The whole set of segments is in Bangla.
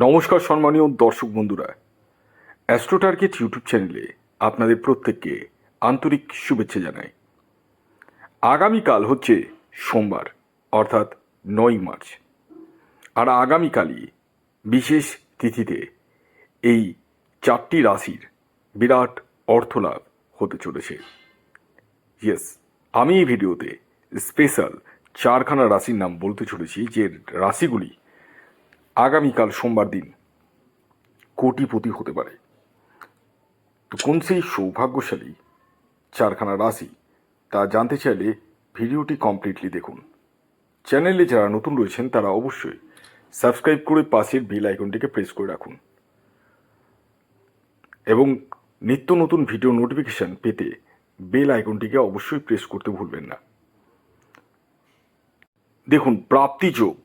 নমস্কার সম্মানীয় দর্শক বন্ধুরা, অ্যাস্ট্রো টার্গেট ইউটিউব চ্যানেলে আপনাদের প্রত্যেককে আন্তরিক শুভেচ্ছা জানাই। আগামীকাল হচ্ছে সোমবার, অর্থাৎ 9 মার্চ। আর আগামীকালই বিশেষ তিথিতে এই 4টি রাশির বিরাট অর্থলাভ হতে চলেছে। ইয়েস, আমি এই ভিডিওতে স্পেশাল 4খানা রাশির নাম বলতে চলেছি, যে রাশিগুলি আগামীকাল সোমবার দিন কোটিপতি হতে পারে। তো কোন সেই সৌভাগ্যশালী 4খানা রাশি তা জানতে চাইলে ভিডিওটি কমপ্লিটলি দেখুন। চ্যানেলে যারা নতুন রয়েছেন তারা অবশ্যই সাবস্ক্রাইব করে পাশের বেল আইকনটিকে প্রেস করে রাখুন এবং নিত্য নতুন ভিডিও নোটিফিকেশন পেতে বেল আইকনটিকে অবশ্যই প্রেস করতে ভুলবেন না। দেখুন, প্রাপ্তি যোগ,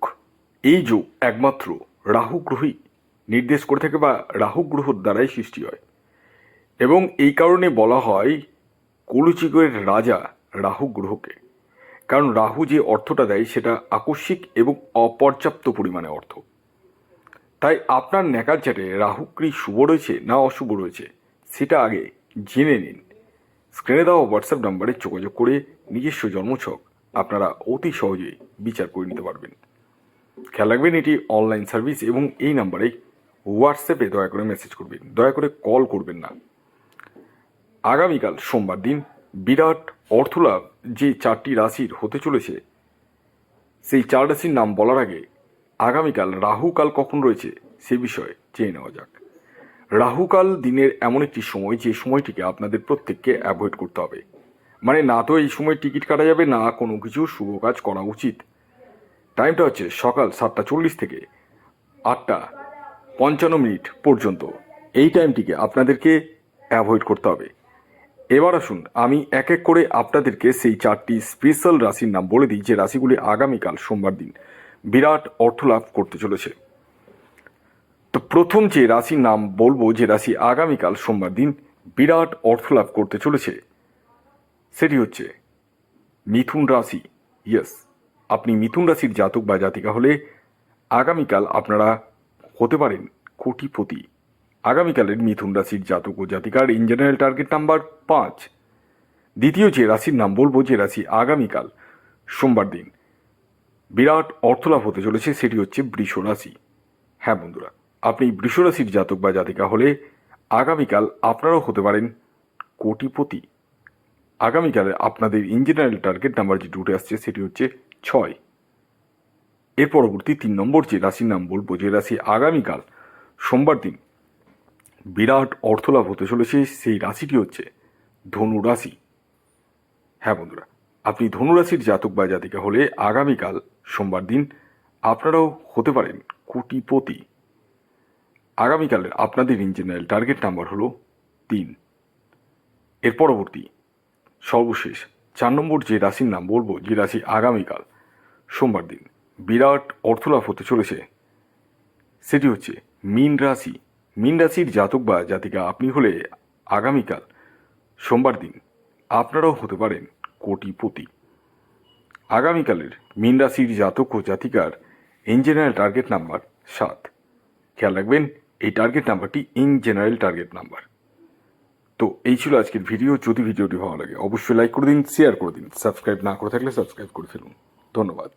এই যোগ একমাত্র রাহু গ্রহই নির্দেশ করে থাকে বা রাহু গ্রহর দ্বারাই সৃষ্টি হয়, এবং এই কারণে বলা হয় কলুযুগের রাজা রাহু গ্রহকে। কারণ রাহু যে অর্থটা দেয় সেটা আকস্মিক এবং অপর্যাপ্ত পরিমাণে অর্থ। তাই আপনার ন্যাকার চ্যাটে রাহু কি শুভ রয়েছে না অশুভ রয়েছে সেটা আগে জেনে নিন। স্ক্রিনে দেওয়া হোয়াটসঅ্যাপ নাম্বারে যোগাযোগ করে নিজস্ব জন্মছক আপনারা অতি সহজেই বিচার করে নিতে পারবেন। খেয়াল রাখবেন, এটি অনলাইন সার্ভিস এবং এই নাম্বারে হোয়াটসঅ্যাপে দয়া করে মেসেজ করবেন, দয়া করে কল করবেন না। আগামীকাল সোমবার দিন বিরাট অর্থলাভ যে 4টি রাশির হতে চলেছে, সেই 4 রাশির নাম বলার আগে আগামীকাল রাহুকাল কখন রয়েছে সে বিষয়ে জেনে নেওয়া যাক। রাহুকাল দিনের এমন একটি সময় যে সময়টিকে আপনাদের প্রত্যেককে অ্যাভয়েড করতে হবে। মানে না তো এই সময় টিকিট কাটা যাবে, না কোনো কিছু শুভ কাজ করা উচিত। টাইমটা হচ্ছে সকাল 7:40 থেকে 8:55 পর্যন্ত। এই টাইমটিকে আপনাদেরকে অ্যাভয়েড করতে হবে। এবার আসুন আমি এক এক করে আপনাদেরকে সেই 4টি স্পেশাল রাশির নাম বলে দিই, যে রাশিগুলি আগামীকাল সোমবার দিন বিরাট অর্থলাভ করতে চলেছে। তো প্রথম যে রাশির নাম বলবো, যে রাশি আগামীকাল সোমবার দিন বিরাট অর্থলাভ করতে চলেছে, সেটি হচ্ছে মিথুন রাশি। ইয়েস, আপনি মিথুন রাশির জাতক বা জাতিকা হলে আগামীকাল আপনারা হতে পারেন কোটিপতি। আগামীকালের মিথুন রাশির জাতক ও জাতিকার ইন জেনারেল টার্গেট নাম্বার 5। দ্বিতীয় যে রাশির নাম বলবো, যে রাশি আগামীকাল সোমবার দিন বিরাট অর্থলাভ হতে চলেছে, সেটি হচ্ছে বৃষ রাশি। হ্যাঁ বন্ধুরা, আপনি বৃষ রাশির জাতক বা জাতিকা হলে আগামীকাল আপনারাও হতে পারেন কোটিপতি। আগামীকালে আপনাদের ইন জেনারেল টার্গেট নাম্বার যেটি উঠে আসছে সেটি হচ্ছে 6। এর পরবর্তী 3 নম্বর যে রাশির নাম বলবো, যে রাশি আগামীকাল সোমবার দিন বিরাট অর্থলাভ হতে চলেছে, সেই রাশিটি হচ্ছে ধনু রাশি। হ্যাঁ বন্ধুরা, আপনি ধনু রাশির জাতক বা জাতিকা হলে আগামীকাল সোমবার দিন আপনারাও হতে পারেন কোটিপতি। আগামীকালের আপনাদের ইন জেনারেল টার্গেট নাম্বার হলো 3। এর পরবর্তী সর্বশেষ 4 নম্বর যে রাশির নাম বলবো, যে রাশি আগামীকাল সোমবার দিন বিরাট অর্থলাভ হতে চলেছে, সেটি হচ্ছে মীন রাশি। মীন রাশির জাতক বা জাতিকা আপনি হলে আগামীকাল সোমবার দিন আপনারাও হতে পারেন কোটিপতি। আগামীকালের মীন রাশির জাতক ও জাতিকার ইন জেনারেল টার্গেট নাম্বার 7। খেয়াল রাখবেন, এই টার্গেট নাম্বারটি ইন জেনারেল টার্গেট নাম্বার। তো এই ছিল আজকের ভিডিও। যদি ভিডিওটি ভালো লাগে অবশ্যই লাইক করে দিন, শেয়ার করে দিন, সাবস্ক্রাইব না করে থাকলে সাবস্ক্রাইব করে ফেলুন। ধন্যবাদ।